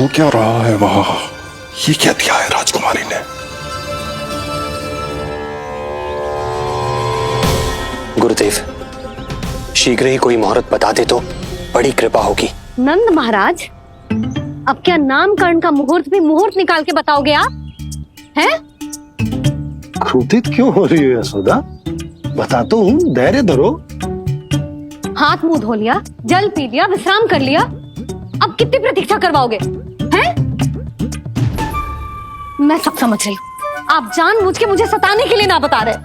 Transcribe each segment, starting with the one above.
हो क्या रहा है वहां? ये क्या दिया है राजकुमारी ने? गुरुदेव, शीघ्र ही कोई मुहूर्त बता दे तो बड़ी कृपा होगी। नंद महाराज, अब क्या नामकरण का मुहूर्त भी मुहूर्त निकाल के बताओगे आप? हैं? क्रोधित क्यों हो रही हो यशोदा? बता तो हूँ, धैर्य धरो। हाथ मुंह धो लिया, जल पी लिया, विश्राम कर लिया, अब कितनी प्रतीक्षा करवाओगे? हैं? मैं सब समझ रही हूँ, आप जानबूझ के मुझे सताने के लिए ना बता रहे।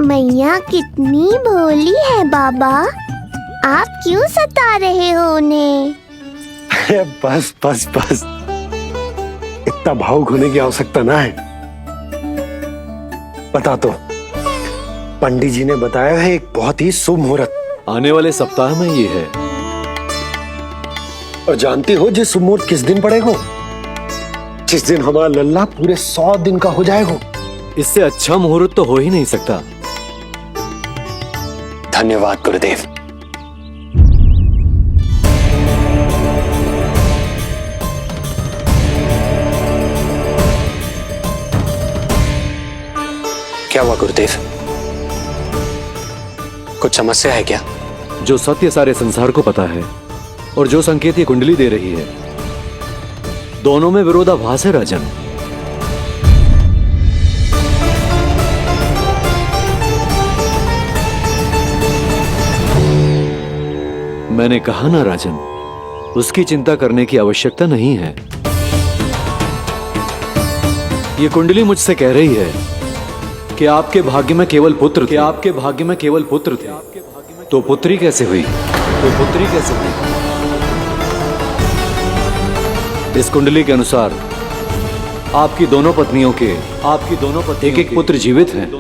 मैया कितनी भोली है बाबा, आप क्यों सता रहे हो उन्हें? बस बस बस, इतना भावुक होने की आवश्यकता ना है। बता तो, पंडित जी ने बताया है एक बहुत ही शुभ मुहूर्त आने वाले सप्ताह में ये है। और जानती हो जिस शुभ मुहूर्त किस दिन पड़ेगा? जिस दिन हमारा लल्ला पूरे 100 दिन का हो जाएगा। इससे अच्छा मुहूर्त तो हो ही नहीं सकता। धन्यवाद गुरुदेव। क्या हुआ गुरुदेव? कुछ समस्या है क्या? जो सत्य सारे संसार को पता है और जो संकेत ये कुंडली दे रही है, दोनों में विरोधाभास है राजन। मैंने कहा ना राजन, उसकी चिंता करने की आवश्यकता नहीं है। ये कुंडली मुझसे कह रही है कि आपके भाग्य में केवल पुत्र थे। आपके भाग्य में केवल पुत्र थे, तो पुत्री कैसे हुई? इस कुंडली के अनुसार आपकी दोनों पत्नियों के एक एक पुत्र जीवित हैं।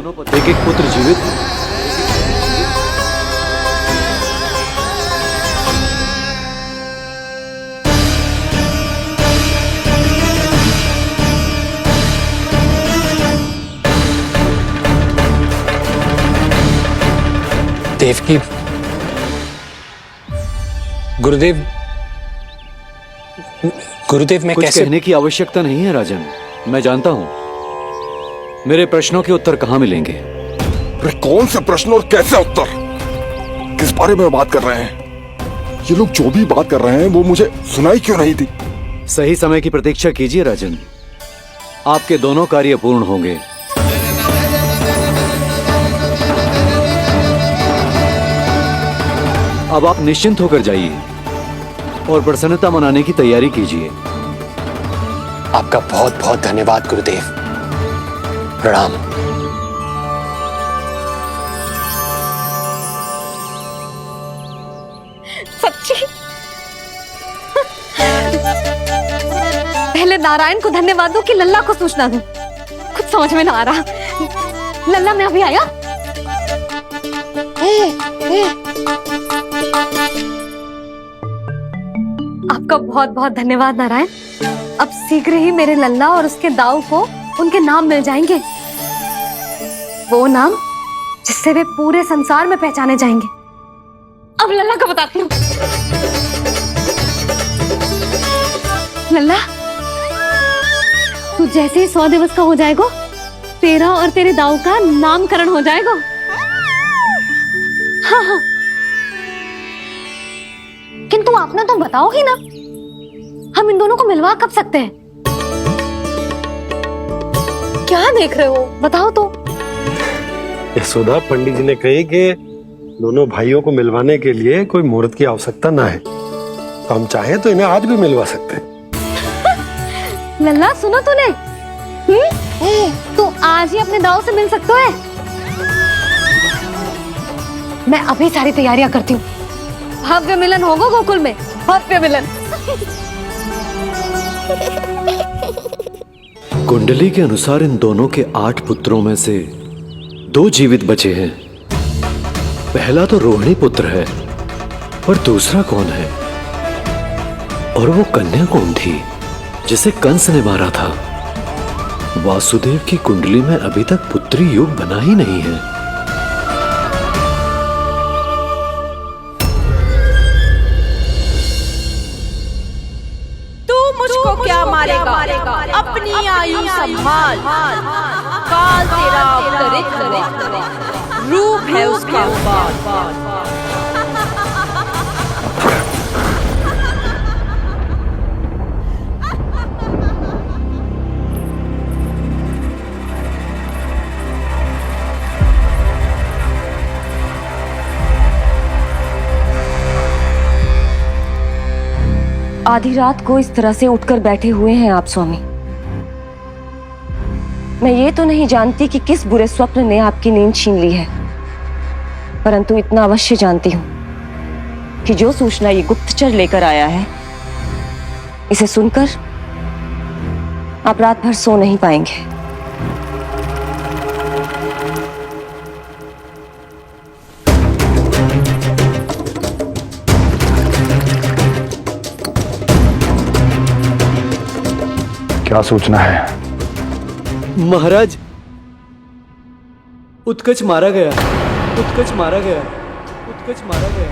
देवकी, गुरुदेव मैं कुछ कैसे? कहने की आवश्यकता नहीं है राजन, मैं जानता हूं मेरे प्रश्नों के उत्तर कहां मिलेंगे। अरे कौन से प्रश्न और कैसे उत्तर? किस बारे में बात कर रहे हैं? ये लोग जो भी बात कर रहे हैं वो मुझे सुनाई क्यों नहीं थी? सही समय की प्रतीक्षा कीजिए राजन, आपके दोनों कार्य पूर्ण होंगे। अब आप निश्चिंत होकर जाइए और प्रसन्नता मनाने की तैयारी कीजिए। आपका बहुत बहुत धन्यवाद गुरुदेव। प्रणाम। सच्ची? पहले नारायण को धन्यवाद दूं कि लल्ला को सूचना दूं? कुछ समझ में ना आ रहा। लल्ला मैं अभी आया। आपका बहुत बहुत धन्यवाद नारायण। अब शीघ्र ही मेरे लल्ला और उसके दाऊ को उनके नाम मिल जाएंगे, वो नाम जिससे वे पूरे संसार में पहचाने जाएंगे। अब लल्ला को बताती हूँ। लल्ला, तू जैसे ही 100 दिवस का हो जाएगा, तेरा और तेरे दाऊ का नामकरण हो जाएगा। हाँ हाँ, किंतु आपने तो बताओगी ना, हम इन दोनों को मिलवा कब सकते हैं? क्या देख रहे हो, बताओ तो। यशोदा, पंडित जी ने कही कि दोनों भाइयों को मिलवाने के लिए कोई मुहूर्त की आवश्यकता ना है, तो हम चाहें तो इन्हें आज भी मिलवा सकते हैं। लल्ला सुनो तूने, तू आज ही अपने दाऊ से मिल सकता है। मैं अभी सारी तैयारियां करती हूँ। भव्य मिलन होगा गोकुल में, भव्य मिलन। कुंडली के अनुसार इन दोनों के 8 पुत्रों में से 2 जीवित बचे हैं। पहला तो रोहिणी पुत्र है, और दूसरा कौन है? और वो कन्या कौन थी जिसे कंस ने मारा था? वासुदेव की कुंडली में अभी तक पुत्री योग बना ही नहीं है। तू हाल काल तेरा अवतरित रूप है उसका उपाल। आधी रात को इस तरह से उठकर बैठे हुए हैं आप स्वामी। मैं ये तो नहीं जानती कि किस बुरे स्वप्न ने आपकी नींद छीन ली है, परंतु इतना अवश्य जानती हूं कि जो सूचना ये गुप्तचर लेकर आया है, इसे सुनकर आप रात भर सो नहीं पाएंगे। क्या सूचना है? महाराज, उत्कच मारा गया, उत्कच मारा गया, उत्कच मारा गया।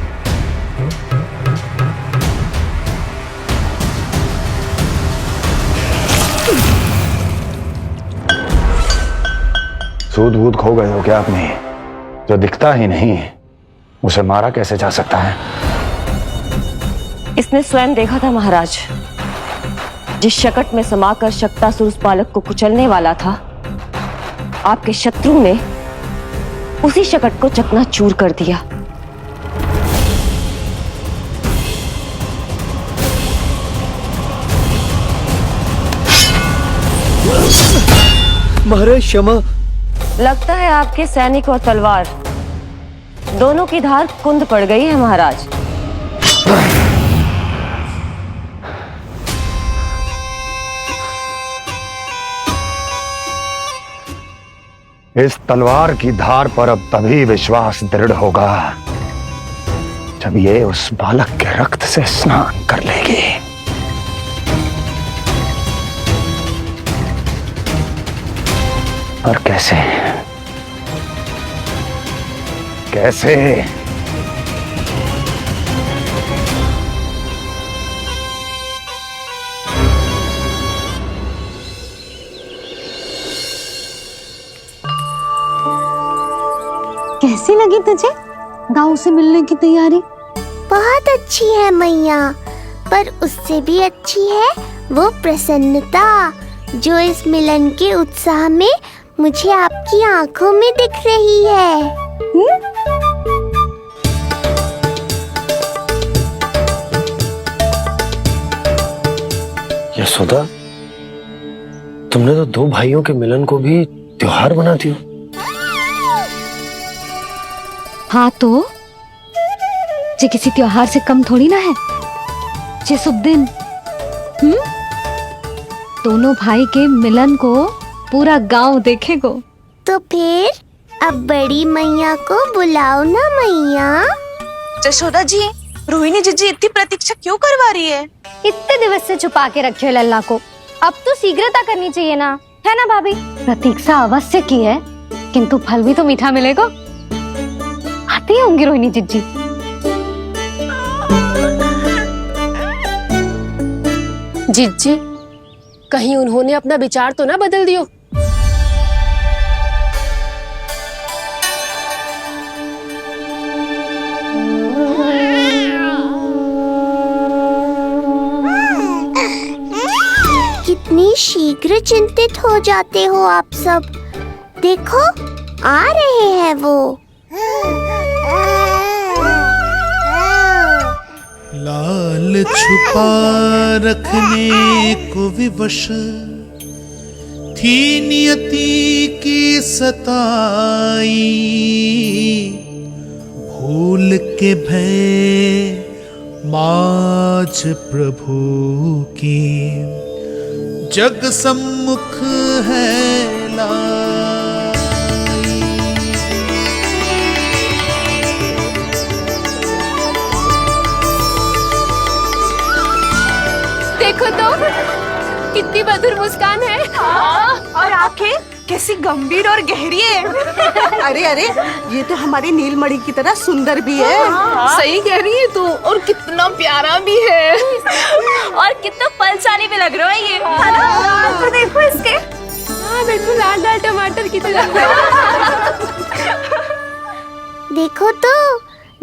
सूद वूद खो गए हो क्या अपनी? जो दिखता ही नहीं उसे मारा कैसे जा सकता है? इसने स्वयं देखा था महाराज। जिस शकट में समाकर शक्तासुर उस बालक को कुचलने वाला था, आपके शत्रु ने उसी शकट को चकनाचूर कर दिया। महाराज क्षमा। लगता है आपके सैनिक और तलवार दोनों की धार कुंद पड़ गई है महाराज। इस तलवार की धार पर अब तभी विश्वास दृढ़ होगा जब ये उस बालक के रक्त से स्नान कर लेगी। और कैसे कैसे? कैसी लगी तुझे दाऊ से मिलने की तैयारी? बहुत अच्छी है मैया, पर उससे भी अच्छी है वो प्रसन्नता जो इस मिलन के उत्साह में मुझे आपकी आंखों में दिख रही है। यशोदा, तुमने तो दो भाइयों के मिलन को भी त्योहार बना दिया। हाँ तो ये किसी त्योहार से कम थोड़ी ना है। ये शुभ दिन दोनों भाई के मिलन को पूरा गांव देखेगो। तो फिर अब बड़ी मैया को बुलाओ ना मैया। यशोदा जी, रोहिणी जीजी इतनी प्रतीक्षा क्यों करवा रही है? इतने दिवस से छुपा के रखे लल्ला को, अब तो शीघ्रता करनी चाहिए ना, है ना भाभी? प्रतीक्षा अवश्य की है, किंतु फल भी तो मीठा मिलेगा। आती होंगी रोहिणी जीजी। जीजी, कहीं उन्होंने अपना विचार तो ना बदल दियो? कितनी शीघ्र चिंतित हो जाते हो आप सब। देखो आ रहे हैं वो। लाल छुपा रखने को विवश थी नियति की सताई, भूल के भय माज प्रभु की जग सम्मुख है देखो तो कितनी मधुर मुस्कान है। और आंखें कैसी गंभीर और गहरी है। अरे अरे, ये तो हमारी नीलमणि की तरह सुंदर भी है। सही कह रही है तू, और कितना प्यारा भी है। और कितना पलसानी भी लग रहा है ये। तो देखो इसके हाँ बिल्कुल लाल लाल टमाटर की तरह। देखो तो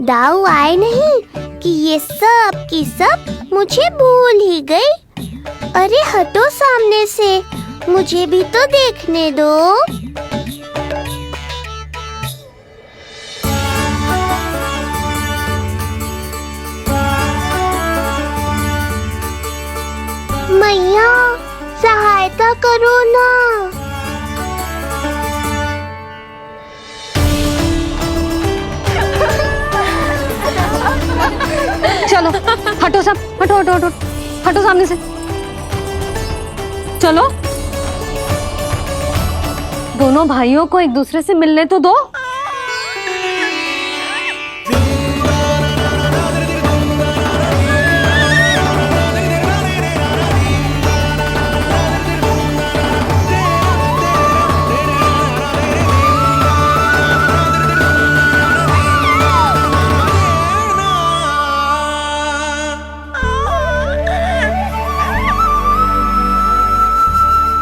दाऊ आए नहीं कि ये सब की सब मुझे भूल ही गई। अरे हटो सामने से, मुझे भी तो देखने दो। मैया सहायता करो ना। चलो हटो सब, हटो हटो हटो, हटो सामने से। चलो दोनों भाइयों को एक दूसरे से मिलने तो दो।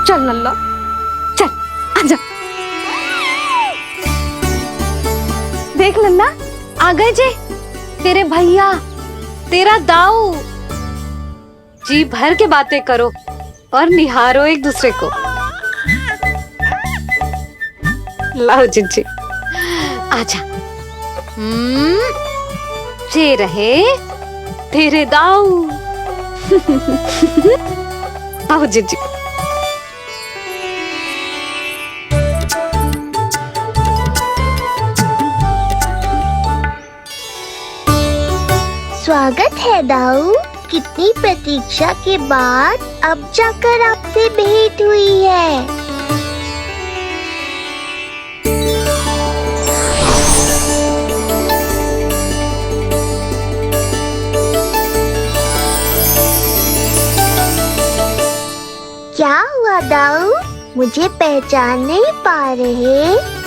चल लल्ला, चल आजा। देख लल्ला, आ गए जे तेरे भैया, तेरा दाऊ। जी भर के बातें करो और निहारो एक दूसरे को। लाओ जिज्जी, आजा। ये रहे तेरे दाऊ। आओ जिज्जी। स्वागत है दाऊ। कितनी प्रतीक्षा के बाद अब जाकर आपसे भेंट हुई है। क्या हुआ दाऊ, मुझे पहचान नहीं पा रहे?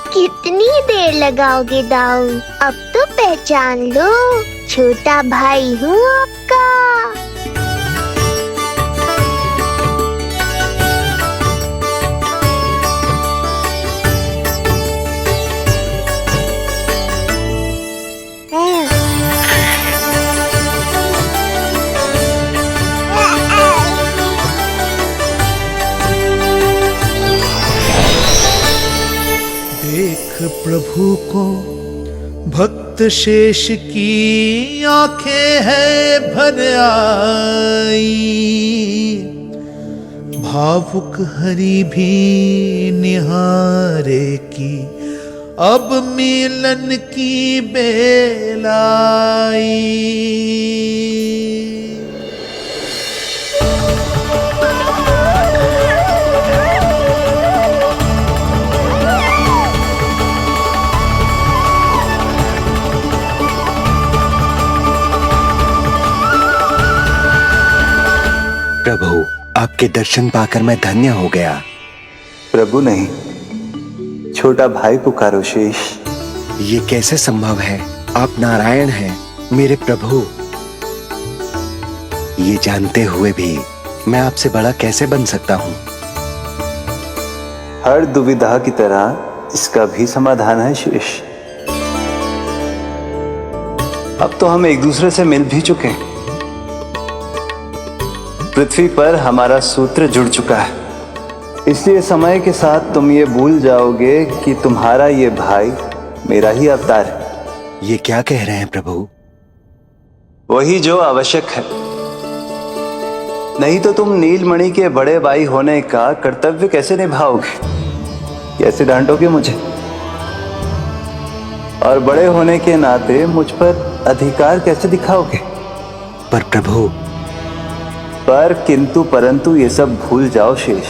कितनी देर लगाओगे दाऊ? अब तो पहचान लो, छोटा भाई हूँ आपका। देख प्रभु को भक्त शेष की आंखें है भर आई, भावुक हरि भी निहारे की अब मिलन की बेल आई। प्रभु, आपके दर्शन पाकर मैं धन्य हो गया। प्रभु नहीं, छोटा भाई पुकारो शेष। ये कैसे संभव है? आप नारायण हैं, मेरे प्रभु। ये जानते हुए भी मैं आपसे बड़ा कैसे बन सकता हूँ? हर दुविधा की तरह इसका भी समाधान है शेष। अब तो हम एक दूसरे से मिल भी चुके हैं। पृथ्वी पर हमारा सूत्र जुड़ चुका है, इसलिए समय के साथ तुम ये भूल जाओगे कि तुम्हारा ये भाई मेरा ही अवतार है। ये क्या कह रहे हैं प्रभु? वही जो आवश्यक है, नहीं तो तुम नीलमणि के बड़े भाई होने का कर्तव्य कैसे निभाओगे? कैसे डांटोगे मुझे? और बड़े होने के नाते मुझ पर अधिकार कैसे दिखाओगे? पर प्रभु, पर किंतु परंतु ये सब भूल जाओ शेष।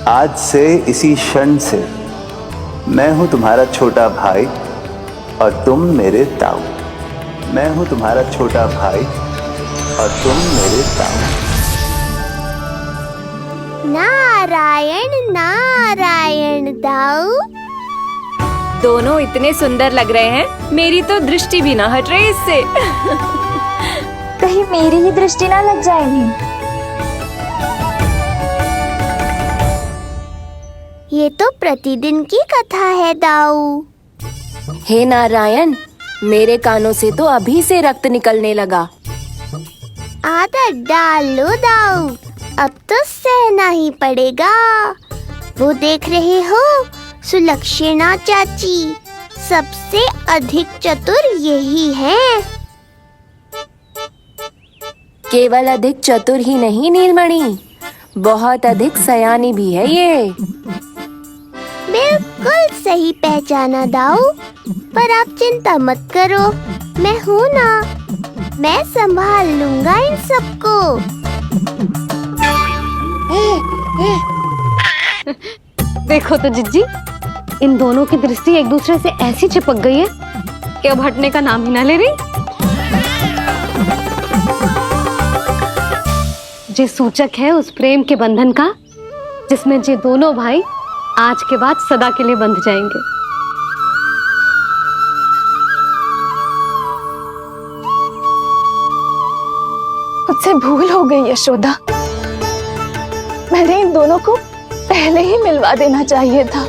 आज से इसी क्षण से मैं हूं तुम्हारा छोटा भाई और तुम मेरे ताऊ। मैं हूं तुम्हारा छोटा भाई और तुम मेरे ताऊ। नारायण नारायण दाऊ। दोनों इतने सुंदर लग रहे हैं, मेरी तो दृष्टि भी ना हट रही इससे। कहीं मेरी ही दृष्टि ना लग जाएगी। प्रतिदिन की कथा है दाऊ। हे नारायण, मेरे कानों से तो अभी से रक्त निकलने लगा। आदत डाल लो दाऊ, अब तो सहना ही पड़ेगा। वो देख रहे हो, सुलक्षणा चाची सबसे अधिक चतुर यही है। केवल अधिक चतुर ही नहीं नीलमणि, बहुत अधिक सयानी भी है ये। बिल्कुल सही पहचाना दाऊ, पर आप चिंता मत करो, मैं हूँ ना, मैं संभाल लूंगा इन सबको। देखो तो जिज्जी, इन दोनों की दृष्टि एक दूसरे से ऐसी चिपक गई है कि अब हटने का नाम ही ना ले रही। ये सूचक है उस प्रेम के बंधन का जिसमें ये दोनों भाई आज के बाद सदा के लिए बंध जाएंगे। मुझसे भूल हो गई यशोदा, मैंने इन दोनों को पहले ही मिलवा देना चाहिए था।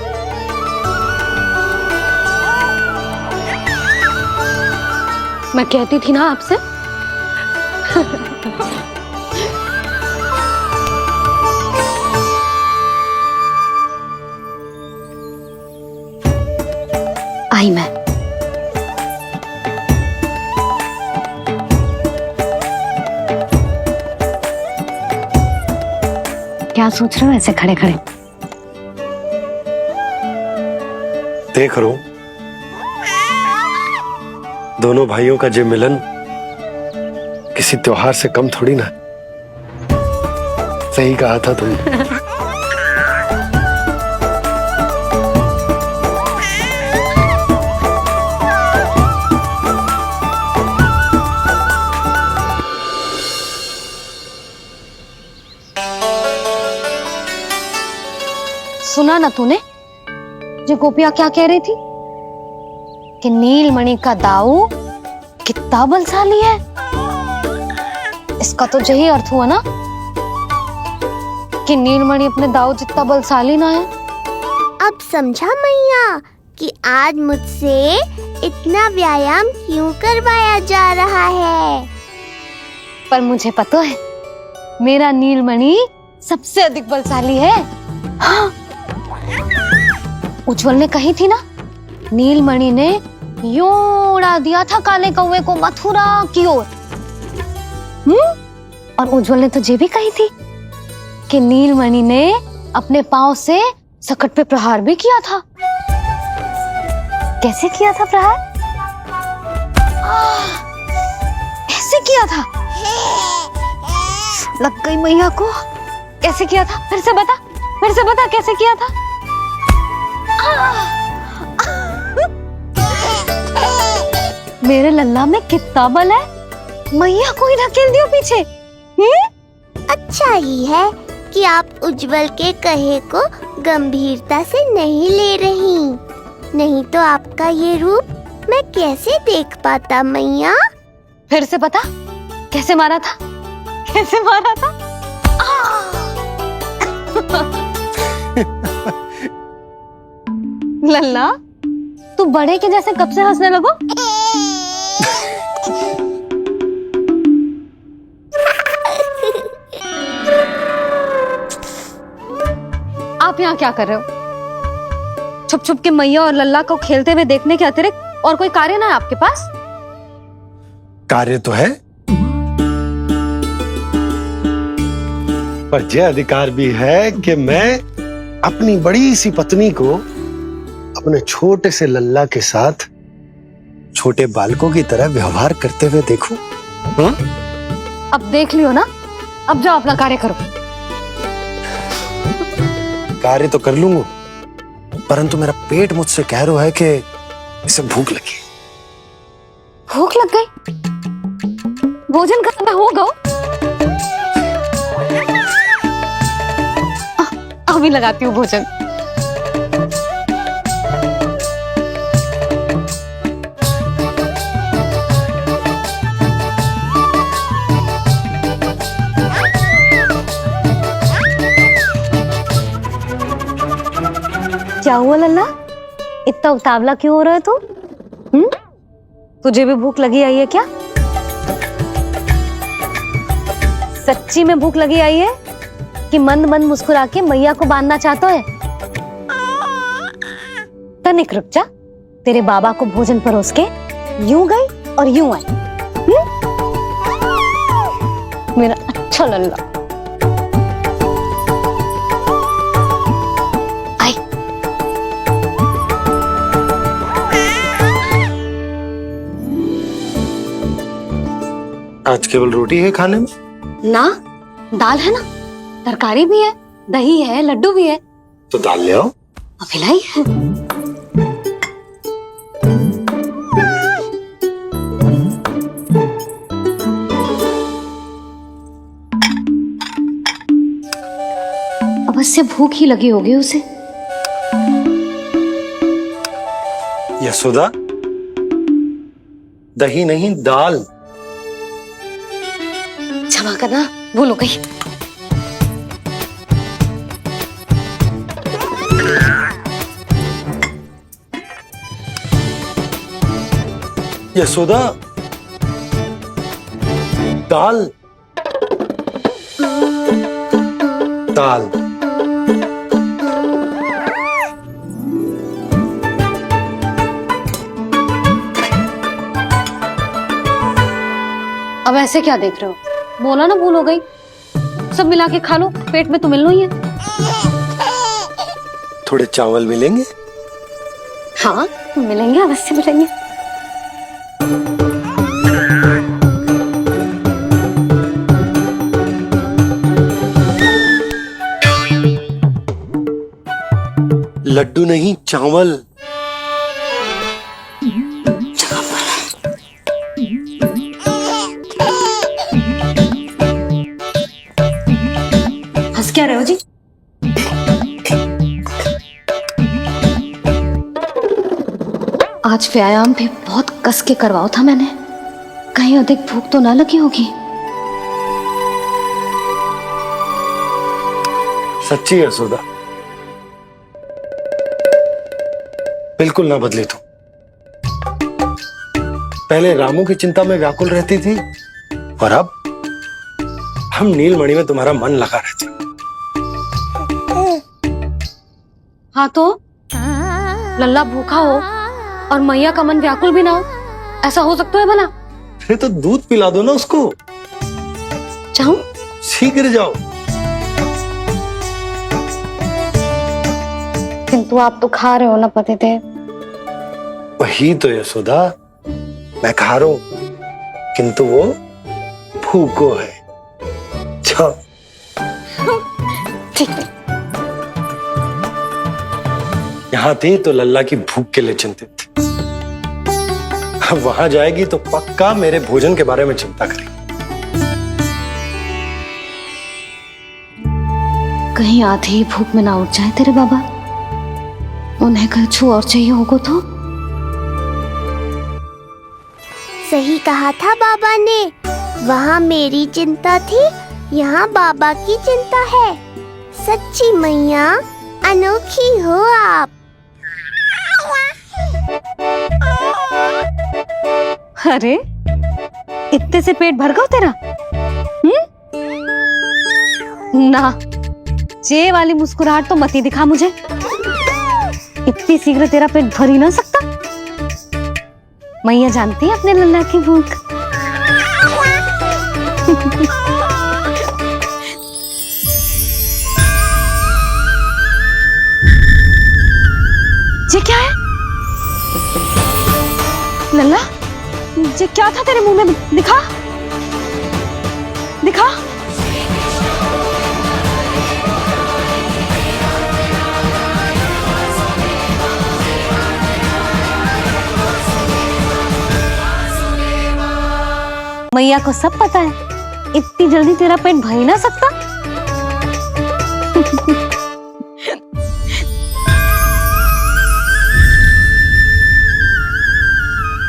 मैं कहती थी ना आपसे। आई मैं। क्या सोच रहे हो ऐसे खड़े खड़े? देख रहा हूं दोनों भाइयों का ये मिलन किसी त्योहार से कम थोड़ी ना। सही कहा था तुमने। सुना ना तूने जो गोपिया क्या कह रही थी कि नीलमणि का दाऊ कितना बलशाली है। इसका तो यही अर्थ हुआ ना कि नीलमणि अपने दाऊ जितना बलशाली ना है। अब समझा मैया कि आज मुझसे इतना व्यायाम क्यों करवाया जा रहा है। पर मुझे पता है मेरा नीलमणि सबसे अधिक बलशाली है। हाँ। उज्जवल ने कही थी ना, नीलमणि ने यूं उड़ा दिया था काले कौवे को मथुरा की ओर। और उज्जवल ने तो ये भी कही थी कि नीलमणि ने अपने पांव से सकट पे प्रहार भी किया था। कैसे किया था प्रहार? ऐसे किया था। लग गई मैया को। कैसे किया था? फिर से बता कैसे किया था? मेरे लल्ला में कितना बल है, मैया को ही धकेल दियो पीछे। अच्छा ही है कि आप उज्जवल के कहे को गंभीरता से नहीं ले रही, नहीं तो आपका ये रूप मैं कैसे देख पाता मैया। फिर से बता कैसे मारा था? कैसे मारा था? लल्ला तू बड़े के जैसे कब से हंसने लगो? आप यहाँ क्या कर रहे हो? छुप छुप के मैया और लल्ला को खेलते हुए देखने के अतिरिक्त और कोई कार्य ना है आपके पास? कार्य तो है, पर यह अधिकार भी है कि मैं अपनी बड़ी सी पत्नी को अपने छोटे से लल्ला के साथ छोटे बालकों की तरह व्यवहार करते हुए देखूं। अब देख लियो ना, अब जाओ अपना कार्य करो। कार्य तो कर लूंगा, परंतु मेरा पेट मुझसे कह रहा है कि इसे भूख लगी। भूख लग गई? भोजन का समय होगा। अभी लगाती हूँ भोजन। क्या हुआ लल्ला, इतना उतावला क्यों हो रहा है तू? तुझे भी भूख लगी आई है क्या? सच्ची में भूख लगी आई है कि मंद मंद मुस्कुरा के मैया को बांधना चाहता है? तनिक रुक जा, तेरे बाबा को भोजन परोस के यूं गई और यूं आई। मेरा अच्छा लल्ला। आई। आज केवल रोटी है खाने में? ना, दाल है ना, तरकारी भी है, दही है, लड्डू भी है। तो दाल ले आओ। अभी लाई है। अवश्य भूख ही लगी होगी उसे। यशोदा, दही नहीं दाल। क्षमा करना, भूल हो गई। यशोदा, दाल दाल। अब ऐसे क्या देख रहे हो? बोला ना भूल हो गई। सब मिला के खा लो, पेट में तो मिलना ही है। थोड़े चावल मिलेंगे? हाँ मिलेंगे, अवश्य मिलेंगे। लड्डू नहीं, चावल। हंस क्या रहे हो जी? आज व्यायाम भी बहुत कस के करवाओ था मैंने, कहीं अधिक भूख तो ना लगी होगी। सच्ची यशोदा, बिल्कुल ना बदली तू। पहले रामू की चिंता में व्याकुल रहती थी और अब हम नीलमणि में तुम्हारा मन लगा रहता। हाँ तो लल्ला भूखा हो और मैया का मन व्याकुल भी ना हो, ऐसा हो सकता है भला? फिर तो दूध पिला दो ना उसको। चाहूं? शीघ्र जाओ। किंतु आप तो खा रहे हो ना पतिदेव। वही तो यशोदा, मैं खा रहा हूं, किंतु वो भूखो है। जाओ। ठीक है। यहाँ थी तो लल्ला की भूख के लिए चिंतित थी, अब वहां जाएगी तो पक्का मेरे भोजन के बारे में चिंता करेगी। कहीं आधे ही भूख में ना उठ जाए तेरे बाबा, उन्हें कुछ और चाहिए होगा तो? सही कहा था बाबा ने, वहाँ मेरी चिंता थी, यहाँ बाबा की चिंता है। सच्ची मैया, अनोखी हो आप। अरे इतने से पेट भर गया तेरा? ना, ये वाली मुस्कुराहट तो मत ही दिखा मुझे। इतनी शीघ्र तेरा पेट भर ही ना सकता। मैया जानती है अपने लल्ला की भूख। ये क्या है लल्ला? ये क्या था तेरे मुंह में? दिखा दिखा। मैया को सब पता है, इतनी जल्दी तेरा पेट भर ही ना सकता।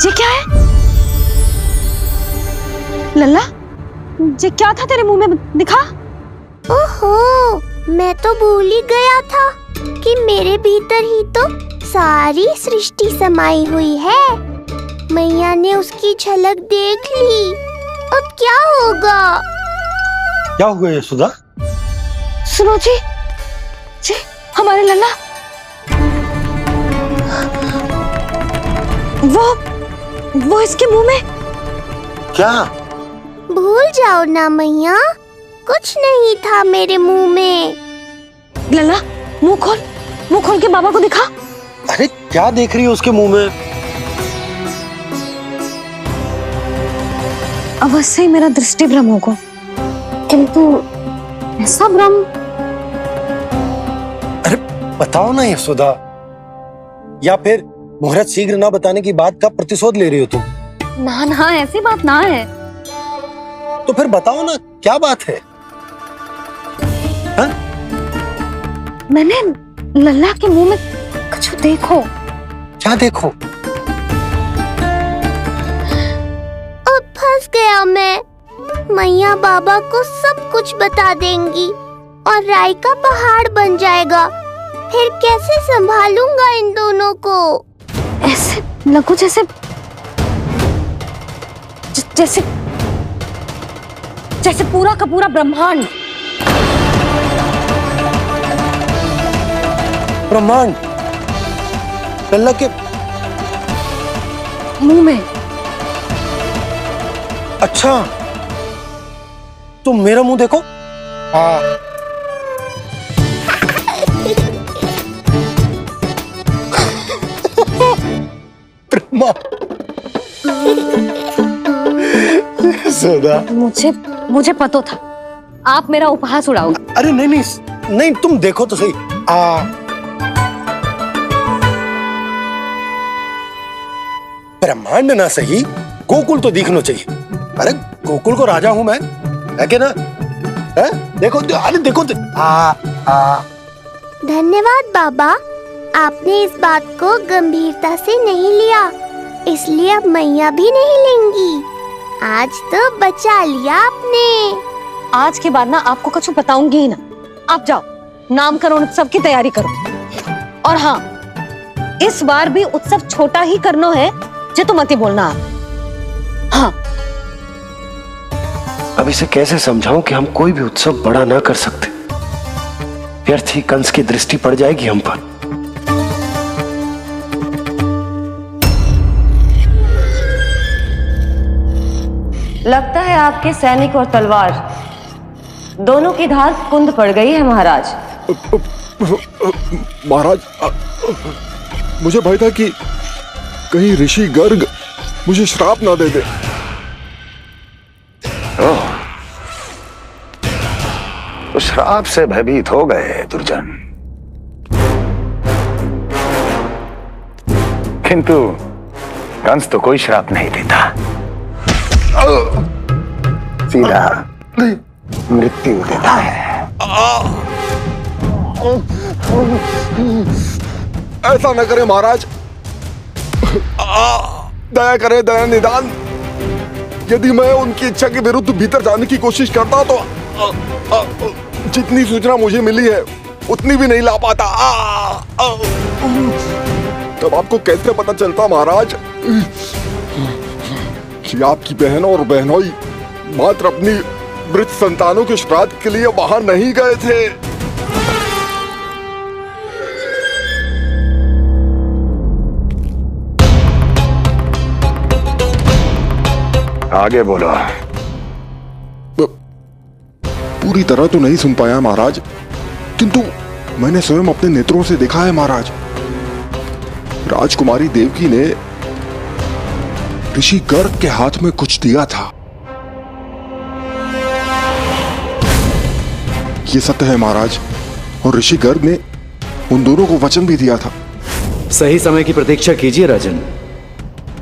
ये क्या है लल्ला? ये क्या था तेरे मुंह में? दिखा। ओहो, मैं तो भूल ही गया था। कि मेरे भीतर ही तो सारी सृष्टि समाई हुई है। मैया ने उसकी झलक देख ली, अब क्या होगा? क्या हुआ यशोदा? सुनो जी, जी हमारे लल्ला वो इसके मुंह में। क्या? भूल जाओ ना मैया, कुछ नहीं था मेरे मुंह में। लल्ला मुंह खोल के बाबा को दिखा। अरे क्या देख रही है उसके मुंह में? अवश्य ही मेरा दृष्टि भ्रम होगा, किंतु ऐसा भ्रम। अरे बताओ ना यशोदा, या फिर मुहूर्त शीघ्र ना बताने की बात का प्रतिशोध ले रही हो तुम? ना ऐसी बात ना है। तो फिर बताओ ना क्या बात है? हा? मैंने लल्ला के मुंह में कुछ देखो। क्या देखो? अब फंस गया मैं। मैया बाबा को सब कुछ बता देंगी और राय का पहाड़ बन जाएगा। फिर कैसे संभालूंगा इन दोनों को? ऐसे लगो जैसे जैसे जैसे पूरा का पूरा ब्रह्मांड। ब्रह्मांड लल्ला के मुंह में। अच्छा, तुम मेरा मुंह देखो। यशोदा, मुझे पता था आप मेरा उपहास उड़ाओगे। अरे नहीं, तुम देखो तो सही। ब्रह्मांड ना सही, गोकुल तो दिखना चाहिए। अरे गोकुल को राजा हूं मैं, है कि ना? है? देखो, अरे देखो। धन्यवाद बाबा, आपने इस बात को गंभीरता से नहीं लिया, इसलिए अब मैया भी नहीं लेंगी। आज तो बचा लिया आपने। आज के बाद ना आपको कुछ बताऊंगी ही ना। आप जाओ, नामकरण उत्सव की तैयारी करो। और हाँ, इस बार भी उत्सव छोटा ही करना है, जो तो मत ही बोलना आप। हाँ। अब इसे कैसे समझाऊं कि हम कोई भी उत्सव बड़ा ना कर सकते? व्यर्थ ही कंस की दृष्टि पड़ जाएगी हम पर। लगता है आपके सैनिक और तलवार दोनों की धार कुंद पड़ गई है महाराज। महाराज, मुझे भय था कि कहीं ऋषि गर्ग मुझे श्राप ना दे दे। तो श्राप से भयभीत हो गए दुर्जन, किंतु कंस तो कोई श्राप नहीं देता, सीधा मृत्यु देता है। ऐसा न करे महाराज, दया करे, दया निदान। यदि मैं उनकी इच्छा के विरुद्ध भीतर जाने की कोशिश करता तो जितनी सूचना मुझे मिली है उतनी भी नहीं ला पाता। तब आपको कैसे पता चलता महाराज कि आपकी बहन और बहनोई मात्र अपनी मृत संतानों के श्राद्ध के लिए वहां नहीं गए थे? आगे बोलो। पूरी तरह तो नहीं सुन पाया महाराज, किंतु मैंने स्वयं अपने नेत्रों से देखा है महाराज। राजकुमारी देवकी ने ऋषि गर्ग के हाथ में कुछ दिया था। ये सत्य है महाराज, और ऋषि गर्ग ने उन दोनों को वचन भी दिया था। सही समय की प्रतीक्षा कीजिए राजन,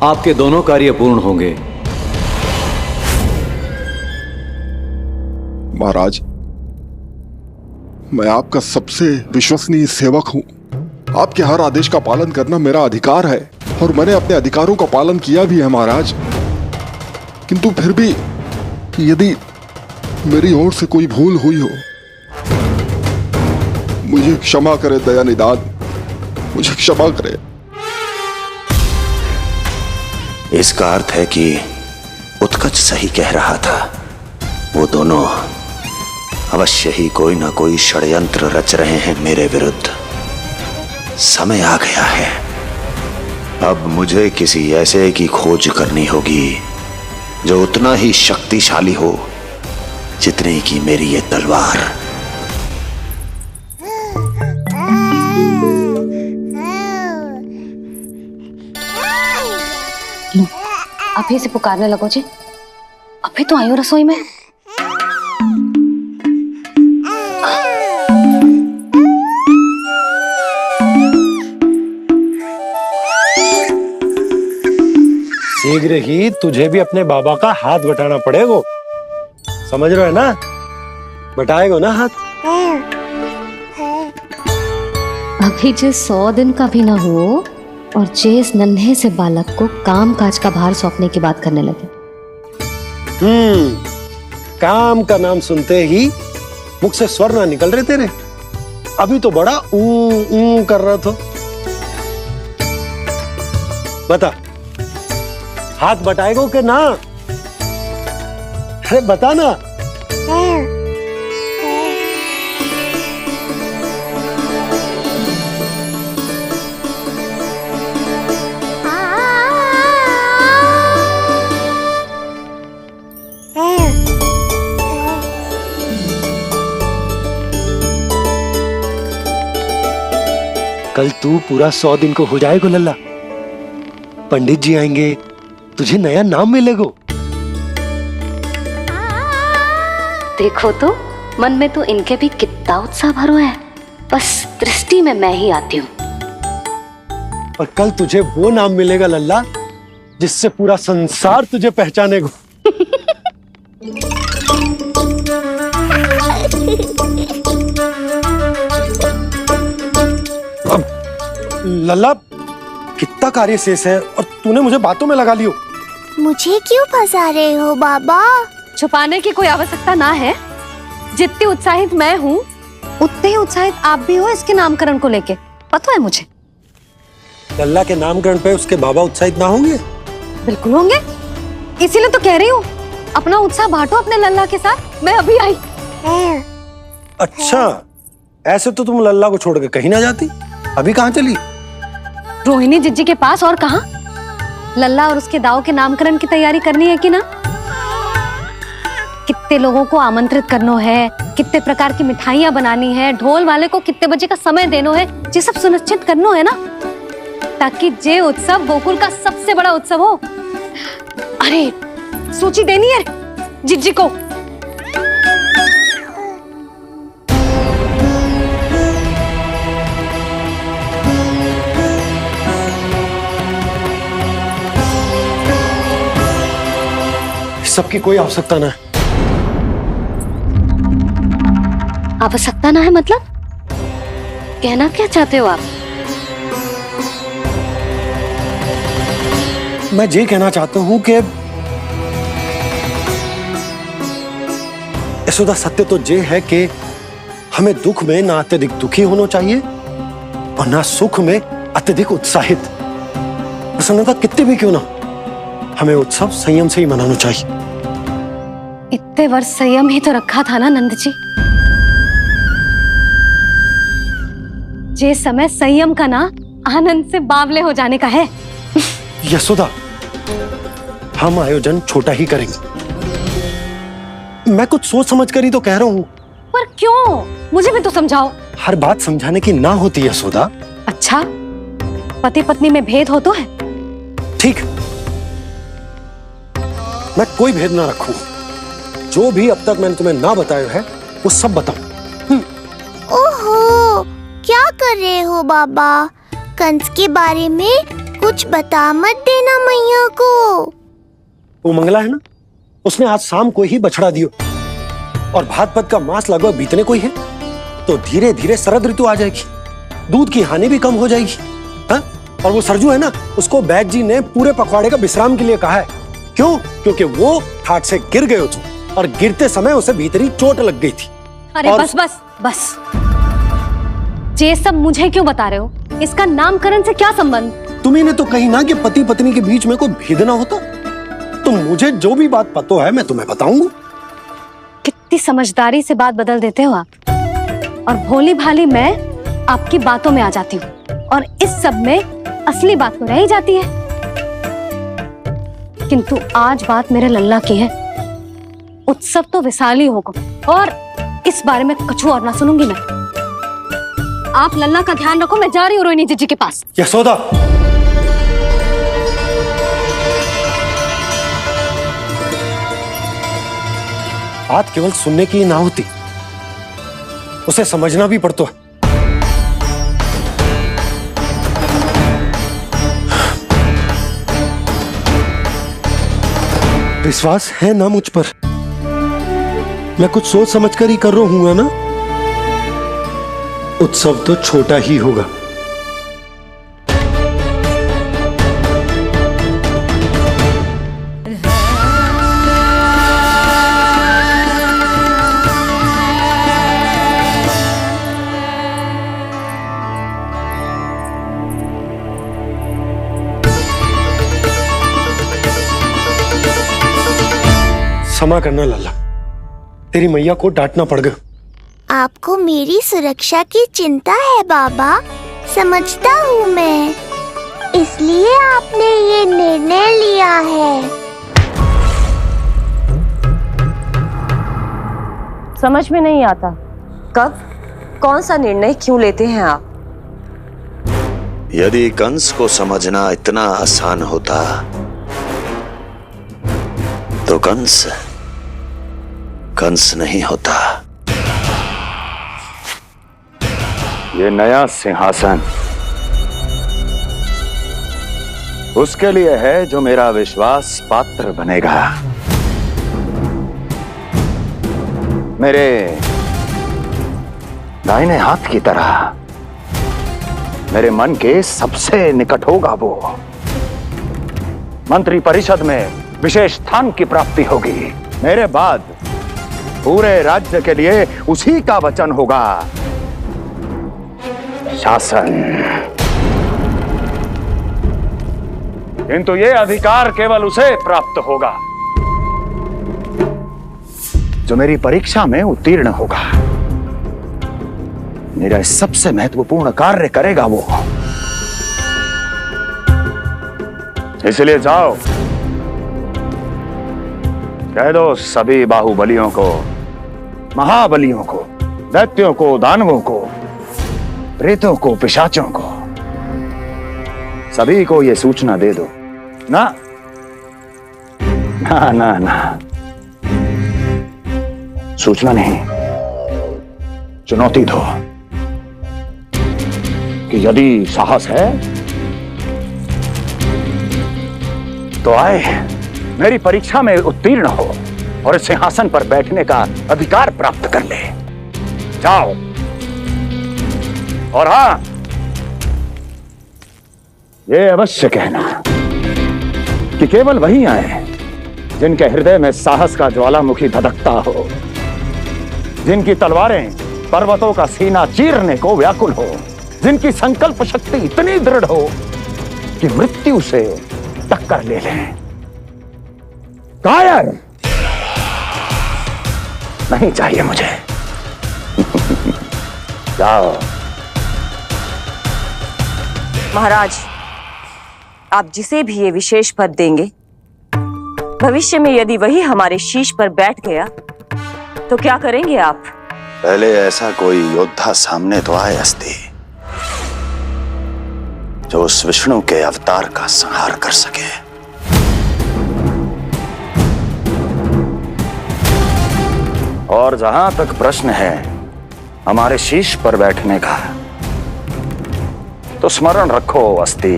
आपके दोनों कार्य पूर्ण होंगे। महाराज, मैं आपका सबसे विश्वसनीय सेवक हूं। आपके हर आदेश का पालन करना मेरा अधिकार है, और मैंने अपने अधिकारों का पालन किया भी है महाराज। किंतु फिर भी यदि मेरी ओर से कोई भूल हुई हो, मुझे क्षमा करे दया निदान, मुझे क्षमा करे। इसका अर्थ है कि उत्कच सही कह रहा था। वो दोनों अवश्य ही कोई ना कोई षड्यंत्र रच रहे हैं मेरे विरुद्ध। समय आ गया है, अब मुझे किसी ऐसे की खोज करनी होगी जो उतना ही शक्तिशाली हो जितनी की मेरी ये तलवार। अभी से पुकारने लगो जी, अभी तो आई हूँ रसोई में। शीघ्र ही तुझे भी अपने बाबा का हाथ बटाना पड़ेगा, समझ रहे हो ना? बटाएगा ना हाथ? अभी जो 100 दिन का भी ना हो और जिस नन्हे से बालक को काम काज का भार सौंपने की बात करने लगे। काम का नाम सुनते ही मुख से स्वर ना निकल रहे तेरे। अभी तो बड़ा ऊ कर रहा था। बता, हाथ बटाएगो के ना? अरे बता ना। कल तू पूरा 100 दिन को हो जाएगा लल्ला। पंडित जी आएंगे, तुझे नया नाम मिलेगा। देखो तो मन में तो इनके भी कितना उत्साह भरो है, बस दृष्टि में मैं ही आती हूँ। और कल तुझे वो नाम मिलेगा लल्ला जिससे पूरा संसार तुझे पहचानेगा। अब लल्ला कितना कार्य शेष है और तूने मुझे बातों में लगा लियो। मुझे क्यों फंसा रहे हो बाबा? छुपाने की कोई आवश्यकता ना है। जितनी उत्साहित मैं हूँ उतने ही उत्साहित आप भी हो इसके नामकरण को लेके, पता है मुझे। लल्ला के नामकरण पे उसके बाबा उत्साहित ना होंगे? बिल्कुल होंगे, इसीलिए तो कह रही हूँ अपना उत्साह बांटो अपने लल्ला के साथ। मैं अभी आई। अच्छा, ऐसे तो तुम लल्ला को छोड़ के कहीं ना जाती। अभी कहाँ चली? रोहिणी जिज्जी के पास, और कहाँ। लल्ला और उसके दाऊ के नामकरण की तैयारी करनी है कि ना? कितने लोगों को आमंत्रित करना है, कितने प्रकार की मिठाइयां बनानी है, ढोल वाले को कितने बजे का समय देना है, ये सब सुनिश्चित करना है ना, ताकि ये उत्सव गोकुल का सबसे बड़ा उत्सव हो। अरे सूची देनी है जिज्जी को। सबकी कोई आवश्यकता ना है। आवश्यकता ना है मतलब? कहना क्या चाहते हो आप? मैं ये कहना चाहता हूं कि यशोदा, सत्य तो ये है कि हमें दुख में ना अत्यधिक दुखी होना चाहिए और ना सुख में अत्यधिक उत्साहित। प्रसन्नता कितने भी क्यों ना, हमें उत्सव संयम से ही मनाना चाहिए। इतने वर्ष संयम ही तो रखा था ना नंद जी। ये समय संयम का ना आनंद से बावले हो जाने का है। यशोदा, हम आयोजन छोटा ही करेंगे। मैं कुछ सोच समझ कर ही तो कह रहा हूं। पर क्यों? मुझे भी तो समझाओ। हर बात समझाने की ना होती यशोदा। अच्छा, पति पत्नी में भेद हो तो है? ठीक, मैं कोई भेद ना रखूं। जो भी अब तक मैंने तुम्हें ना बताया है वो सब बताऊं। ओहो, क्या कर रहे हो बाबा? कंस के बारे में कुछ बता मत देना मैया को। वो मंगला है ना, उसने आज शाम को ही बछड़ा दियो और भाद्रपद का मास लगभग बीतने को ही है, तो धीरे धीरे शरद ऋतु आ जाएगी, दूध की हानि भी कम हो जाएगी। हाँ? और वो सरजू है ना, उसको बैद जी ने पूरे पखवाड़े का विश्राम के लिए कहा है। क्यों? क्योंकि वो ठाट से गिर गए थे और गिरते समय उसे भीतरी चोट लग गई थी। अरे और... बस बस बस, ये सब मुझे क्यों बता रहे हो? इसका नामकरण से क्या संबंध? तुम्ही ने तो कही ना कि पति पत्नी के बीच में कोई भेद ना होता। तो मुझे जो भी बात पता है मैं तुम्हें बताऊंगा। कितनी समझदारी से बात बदल देते हो आप, और भोली भाली मैं आपकी बातों में आ जाती हूँ और इस सब में असली बात तो रह ही जाती है। किंतु आज बात मेरे लल्ला की है। उत्सव तो विशाल ही होगा और इस बारे में कछु और ना सुनूंगी मैं। आप लल्ला का ध्यान रखो, मैं जा रही हूँ रोहिणी जीजी के पास। यशोदा, बात केवल सुनने की ना होती, उसे समझना भी पड़ता है। विश्वास है ना मुझ पर? मैं कुछ सोच समझ कर ही कर रहा हूँ ना। उत्सव तो छोटा ही होगा। क्षमा करना लल्ला, तेरी मैया को डांटना पड़ गया। आपको मेरी सुरक्षा की चिंता है बाबा, समझता हूँ मैं, इसलिए आपने ये निर्णय लिया है। समझ में नहीं आता, कब कौन सा निर्णय क्यों लेते हैं आप? यदि कंस को समझना इतना आसान होता तो कंस नहीं होता। ये नया सिंहासन उसके लिए है जो मेरा विश्वास पात्र बनेगा। मेरे दाहिने हाथ की तरह मेरे मन के सबसे निकट होगा वो। मंत्री परिषद में विशेष स्थान की प्राप्ति होगी। मेरे बाद पूरे राज्य के लिए उसी का वचन होगा। शासन। किंतु ये अधिकार केवल उसे प्राप्त होगा जो मेरी परीक्षा में उत्तीर्ण होगा। मेरा सबसे महत्वपूर्ण कार्य करेगा वो। इसलिए जाओ, कह दो सभी बाहुबलियों को, महाबलियों को, दैत्यों को, दानवों को, प्रेतों को, पिशाचों को, सभी को यह सूचना दे दो ना ना ना ना, सूचना नहीं, चुनौती दो कि यदि साहस है तो आए, मेरी परीक्षा में उत्तीर्ण हो और इस सिंहासन पर बैठने का अधिकार प्राप्त कर ले। जाओ। और हां, ये अवश्य कहना कि केवल वही आए जिनके हृदय में साहस का ज्वालामुखी धधकता हो, जिनकी तलवारें पर्वतों का सीना चीरने को व्याकुल हो, जिनकी संकल्प शक्ति इतनी दृढ़ हो कि मृत्यु से टक्कर ले लें। कायर नहीं चाहिए मुझे। जाओ। महाराज, आप जिसे भी ये विशेष पद देंगे, भविष्य में यदि वही हमारे शीश पर बैठ गया तो क्या करेंगे आप? पहले ऐसा कोई योद्धा सामने तो आए अस्ति, जो उस विष्णु के अवतार का संहार कर सके। और जहां तक प्रश्न है हमारे शीश पर बैठने का, तो स्मरण रखो अस्ति,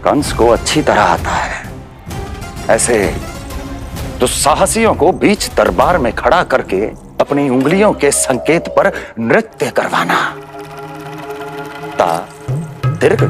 कंस को अच्छी तरह आता है ऐसे दुस्साहसियों को बीच दरबार में खड़ा करके अपनी उंगलियों के संकेत पर नृत्य करवाना। ता दीर्घ